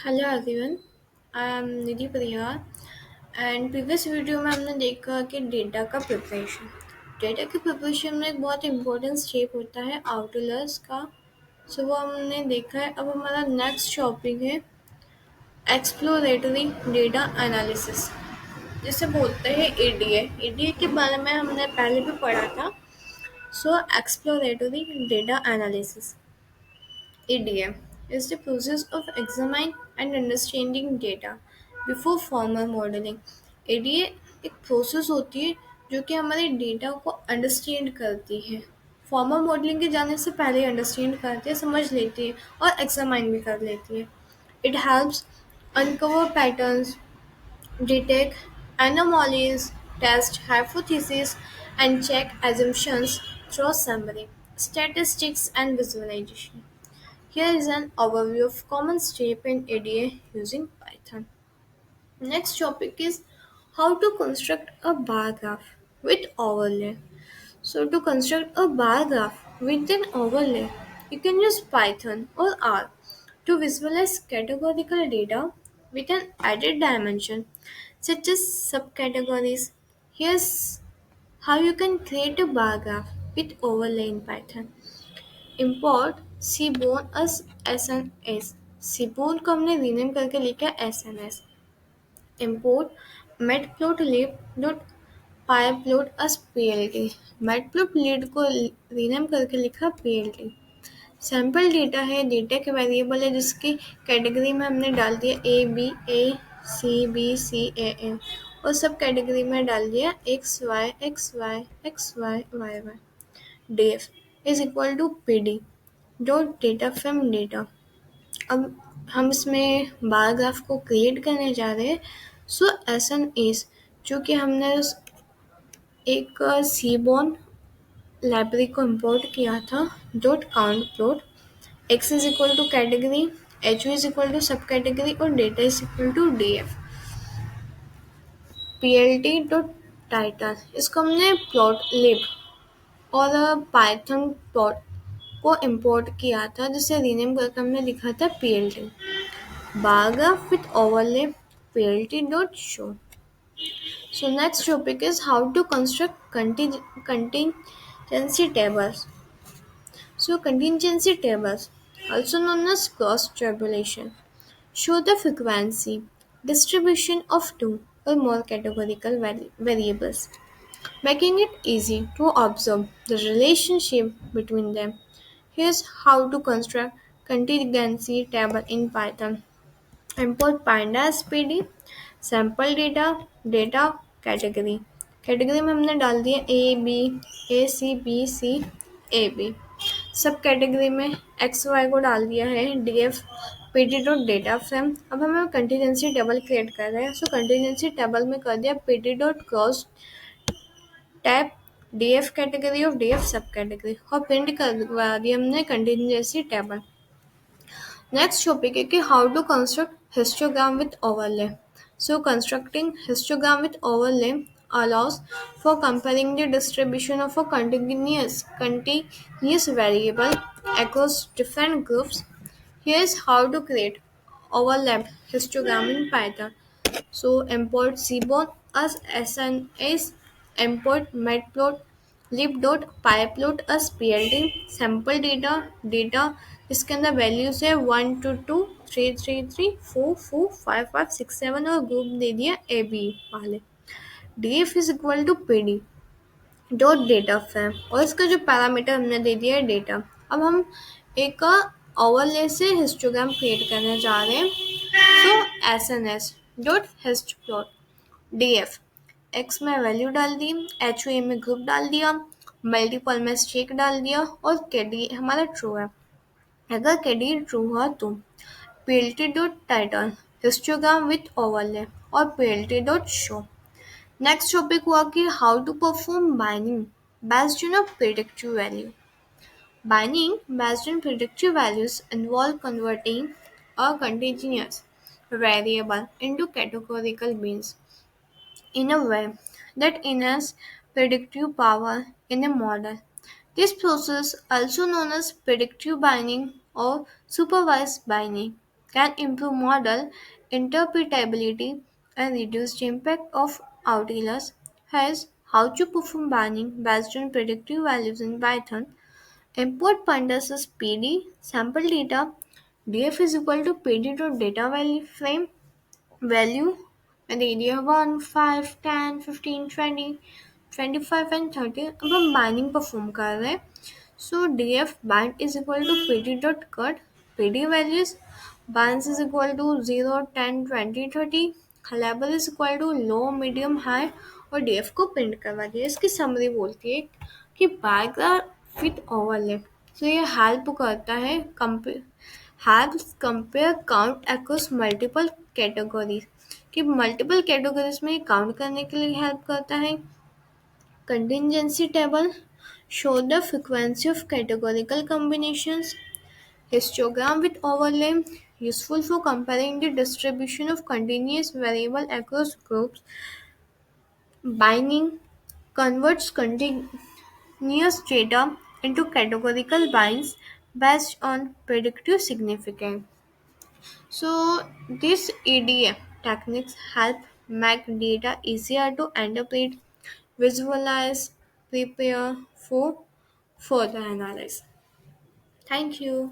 Hello everyone, I am Nidhi Parihar. And previous video में हमने देखा कि डेटा के प्रिपरेशन में एक बहुत इंपॉर्टेंट स्टेप होता है आउटलर्स का। सो वो हमने देखा है। अब हमारा नेक्स्ट टॉपिक है एक्सप्लोरेटरी डेटा एनालिसिस, जिसे बोलते हैं एडीए। एडीए के बारे में हमने पहले भी पढ़ा था। So exploratory data analysis EDM is the process of examining and understanding data before formal modeling. EDA एक प्रोसेस होती है जो कि हमारे डेटा को अंडरस्टैंड करती है। फॉर्मल मॉडलिंग के जाने से पहले अंडरस्टैंड करती है, समझ लेती है और एग्जामाइन भी कर लेती है। It helps uncover patterns, detect anomalies, test hypotheses, and check assumptions through summary, statistics, and visualization. Here is an overview of common step in ADA using Python. Next topic is how to construct a bar graph with overlay. So to construct a bar graph with an overlay, you can use Python or R to visualize categorical data with an added dimension such as subcategories. Here's how you can create a bar graph with overlay in Python. Import Seaborn as SNS. Seaborn को हमने rename करके लिखा है SNS. Import matplotlib dot pyplot as plt. Matplotlib को rename करके लिखा plt. Sample data है, data के वेरिएबल है जिसकी कैटेगरी में हमने डाल दिया A B A C B C A A और सब कैटेगरी में डाल दिया XY XY XY YY. def is equal to pd dot data from data. अब हम इसमें बार ग्राफ को क्रिएट करने जा रहे हैं। सो एस एन एस जो कि हमने एक सीबॉर्न लाइब्रेरी को इंपोर्ट किया था dot count plot X is equal to category, H is equal to sub category और data is equal to D F. P L T dot title इसको हमने प्लॉट लिब और पाइथन प्लॉट को import किया था जिसे रीनेम करके हमने लिखा था plt. Bar graph with overlay plt.show. So next topic is how to construct contingency tables. So contingency tables, also known as cross tabulation, show the frequency distribution of two or more categorical variables, making it easy to observe the relationship between them. Here's how to construct contingency table in Python. Import pandas pd sample data data category. Category में हमने डाल दिया A B A C B C A B। सब category में XY को डाल दिया है DF PD dot data frame. अब हमें कंटिजेंसी टेबल क्रिएट कर रहे हैं। सो कंटिजेंसी टेबल में कर दिया PD dot cross tab DF category of DF सब कैटेगरी और प्रिंट करवा दिया हमने contingency table. Next topic is how to construct histogram with overlay. So constructing histogram with overlay allows for comparing the distribution of a continuous variable across different groups. Here's how to create overlapped histogram in Python. So import seaborn as SNS, import matplotlib.pyplot as plt, sample data इसके अंदर values है 1 2 2 3 3 3 4 4 5 5 6 7 और group दे दिया A B वाले। df is equal to pd dot data frame और इसका जो पैरामीटर हमने दे दिया है डेटा। अब हम एक ओवरले से हिस्टोग्राम क्रिएट करने जा रहे हैं। So S N S dot hist plot D F X में वैल्यू डाल दी, एच ओ ए में ग्रुप डाल दिया, मल्टीपल में स्ट्रिक डाल दिया और के डी हमारा ट्रू है। अगर के डी ट्रू हुआ तो P L T dot title histogram with overlay और P L T dot show. Next topic हुआ कि how to perform binning based on a predictive value. Binding based on predictive values involve converting a continuous variable into categorical beans in a way that enhances predictive power in a model. This process, also known as predictive binding or supervised binding, can improve model interpretability and reduce the impact of outliers. Hence, how to perform binning based on predictive values in Python. Import pointers is PD sample data. DF is equal to PD dot data value frame value and the area 1, 5, 10, 15, 20, 25 and 30 अब हम binding perform कर रहे हैं so D F bind is equal to P D dot cut P D values bins is equal to 0, 10, 20, 30 label is equal to low medium high और D F को print करवा दिया इसकी समरी बोलती है कि पैराग्राफ विथ ओवरलैप सो ये help करता है compare count across multiple categories कि मल्टीपल कैटेगरीज में काउंट करने के लिए हेल्प करता है contingency table show the frequency of categorical combinations histogram with overlay useful for comparing the distribution of continuous variable across groups binding converts continuous data into categorical binds based on predictive significance. So these EDF techniques help make data easier to interpret, visualize, prepare for further analysis. Thank you.